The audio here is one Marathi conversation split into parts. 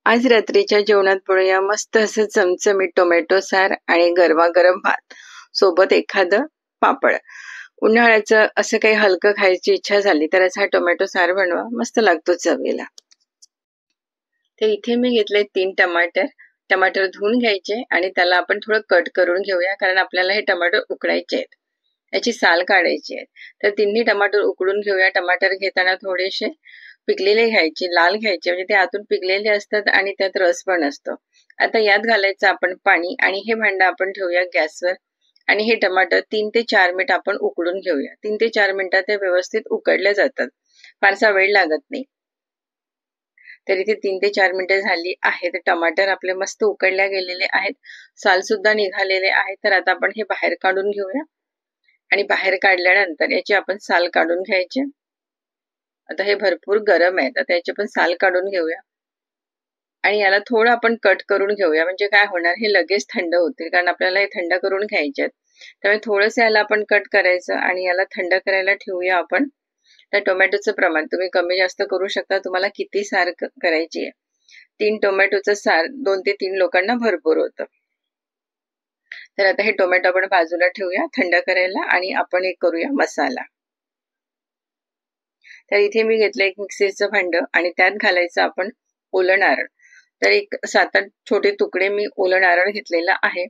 आज रात्रीच्या जेवणात बनवूया मस्त असं चमचमीत टोमॅटो सार आणि गरमागरम भात सोबत एखादं पापड. उन्हाळ्याचं असं काही हलकं खायची इच्छा झाली तर असा टोमॅटो सार बनवा, मस्त लागतो चवीला. तर इथे मी घेतले 3 टमाटर. टमाटर धुवून घ्यायचे आणि त्याला आपण थोडं कट करून घेऊया, कारण आपल्याला हे टमाटर उकडायचे आहेत, याची साल काढायची आहे. तर तिन्ही टमाटर उकडून घेऊया. टमाटर घेताना थोडेसे पिकलेले घ्यायचे, लाल घ्यायचे, म्हणजे ते आतून पिकलेले असतात आणि त्यात रस पण असतो. आता यात घालायचं आपण पाणी आणि हे भांडं आपण ठेवूया गॅसवर आणि हे टमाटर 3 ते 4 मिनिट आपण उकडून घेऊया. 3 ते 4 मिनिटात ते व्यवस्थित उकडले जातात, फारसा वेळ लागत नाही. तर इथे 3 ते 4 मिनिटं झाली आहेत. टमाटर आपले मस्त उकडल्या गेलेले आहेत, साल सुद्धा निघालेले आहे. तर आता आपण हे बाहेर काढून घेऊया आणि बाहेर काढल्यानंतर याची आपण साल काढून घ्यायची. आता हे भरपूर गरम आहे, तर त्याची पण साल काढून घेऊया आणि याला थोडं आपण कट करून घेऊया. म्हणजे काय होणार, हे लगेच थंड होतील, कारण आपल्याला हे थंड करून घ्यायचे आहेत. त्यामुळे थोडंसं याला आपण कट करायचं आणि याला थंड करायला ठेवूया आपण. तर टोमॅटोचं प्रमाण तुम्ही कमी जास्त करू शकता, तुम्हाला किती सार करायची आहे. 3 टोमॅटोचं सार 2 ते 3 लोकांना भरपूर होतं. तर आता हे टोमॅटो आपण बाजूला ठेवूया थंड करायला आणि आपण एक करूया मसाला. तर इथे मी घेतलं एक मिक्सरचं भांडं आणि त्यात घालायचं आपण ओलं नारळ. तर एक 7-8 छोटे तुकडे मी ओलं नारळ घेतलेला आहे,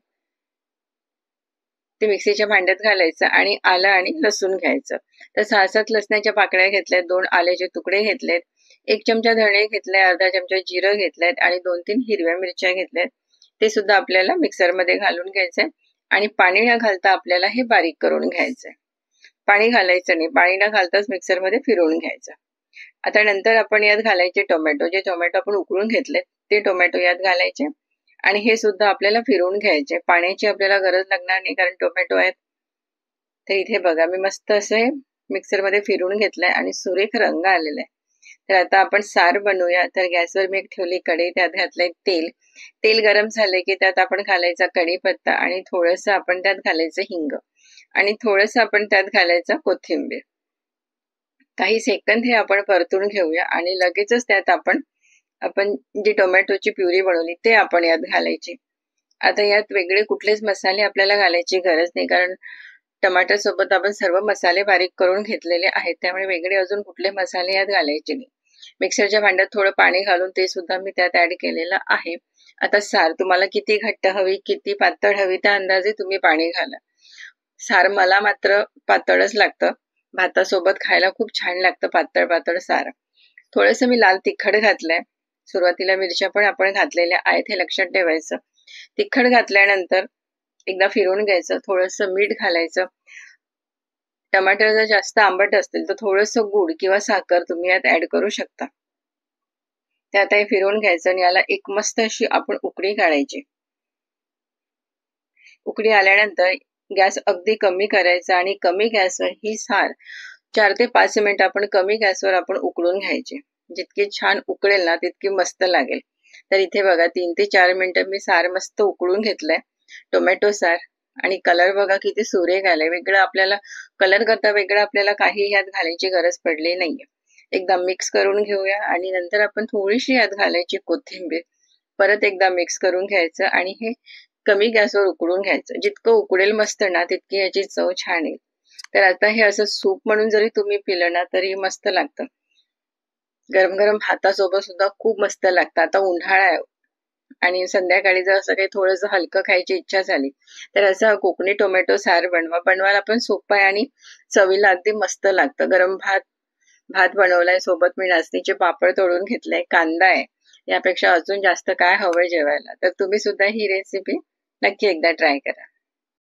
ते मिक्सीच्या भांड्यात घालायचं आणि आलं आणि लसूण घ्यायचं. तर 6-7 लसणाच्या पाकळ्या घेतल्यात, 2 आल्याचे तुकडे घेतलेत, 1 चमचा धणे घेतले, अर्धा चमचा जिरं घेतलेत आणि 2-3 हिरव्या मिरच्या घेतल्यात. ते सुद्धा आपल्याला मिक्सरमध्ये घालून घ्यायचंय आणि पाणी न घालता आपल्याला हे बारीक करून घ्यायचंय. पाणी घालायचं नाही, पाणी न घालताच मिक्सरमध्ये फिरवून घ्यायचं. आता नंतर आपण यात घालायचे टोमॅटो. जे टोमॅटो आपण उकळून घेतलेत ते टोमॅटो यात घालायचे आणि हे सुद्धा आपल्याला फिरवून घ्यायचे. पाण्याची आपल्याला गरज लागणार नाही, कारण टोमॅटो आहेत. तर इथे बघा मी मस्त असं हे मिक्सरमध्ये फिरवून घेतलंय आणि सुरेख रंग आलेला आहे. तर आता आपण सार बनवूया. तर गॅसवर मी एक ठेवली कढई, त्यात घातलंय तेल. तेल गरम झाले की त्यात आपण घालायचा कढीपत्ता आणि थोडंसं आपण त्यात घालायचं हिंग आणि थोडंसं आपण त्यात घालायचं कोथिंबीर. काही सेकंद हे आपण परतून घेऊया आणि लगेचच त्यात आपण जी टोमॅटोची प्युरी बनवली ते आपण यात घालायची. आता यात वेगळे कुठलेच मसाले आपल्याला घालायची गरज नाही, कारण टमाटर सोबत आपण सर्व मसाले बारीक करून घेतलेले आहेत, त्यामुळे वेगळे अजून कुठले मसाले यात घालायचे नाही. मिक्सरच्या भांड्यात थोडं पाणी घालून ते सुद्धा मी त्यात ऍड केलेलं आहे. आता सार तुम्हाला किती घट्ट हवी, किती पातळ हवी, त्या अंदाजे तुम्ही पाणी घाला. सार मला मात्र पातळच लागतं, भातासोबत खायला खूप छान लागतं पातळ पातळ सार. थोडंसं मी लाल तिखट घातलंय. सुरुवातीला मिरच्या पण आपण घातलेल्या आहेत, हे लक्षात ठेवायचं. तिखट घातल्यानंतर एकदा फिरवून घ्यायचं, थोडंसं मीठ घालायचं. टमाटर जर जास्त आंबट असतील तर थोडंसं गूळ किंवा साखर तुम्ही यात ऍड करू शकता. ते आता हे फिरवून घ्यायचं आणि याला एक मस्त अशी आपण उकळी काढायची. उकळी आल्यानंतर गॅस अगदी कमी करायचा आणि कमी गॅसवर ही सार 4 ते 5 मिनिट आपण कमी गॅसवर आपण उकळून घ्यायचे. जितकी छान उकळेल ना तितकी मस्त लागेल. तर इथे बघा 3 ते 4 मिनिटं मी सार मस्त उकळून घेतलंय, टोमॅटो सार, आणि कलर बघा किती सुरेख आलाय. वेगळं आपल्याला कलर करता वेगळं आपल्याला काही यात घालायची गरज पडली नाहीये. एकदा मिक्स करून घेऊया आणि नंतर आपण थोडीशी यात घालायची कोथिंबीर. परत एकदा मिक्स करून घ्यायचं आणि हे कमी गॅसवर उकळून घ्यायचं. जितकं उकळेल मस्त ना तितकी याची चव छान येईल. तर आता हे असं सूप म्हणून जरी तुम्ही पिलं ना तरी मस्त लागतं. गरम गरम भातासोबत सुद्धा खूप मस्त लागतं. आता उन्हाळा आहे आणि संध्याकाळी जर असं काही थोडंसं हलकं खायची इच्छा झाली तर असं कोकणी टोमॅटो सार बनवायला पण सोपं आहे आणि चवीला अगदी मस्त लागतं. गरम भात बनवलाय, सोबत मी नाचणीचे पापड तळून घेतले, कांदा आहे. यापेक्षा अजून जास्त काय हवंय जेवायला. तर तुम्ही सुद्धा ही रेसिपी नक्की एकदा ट्राय करा.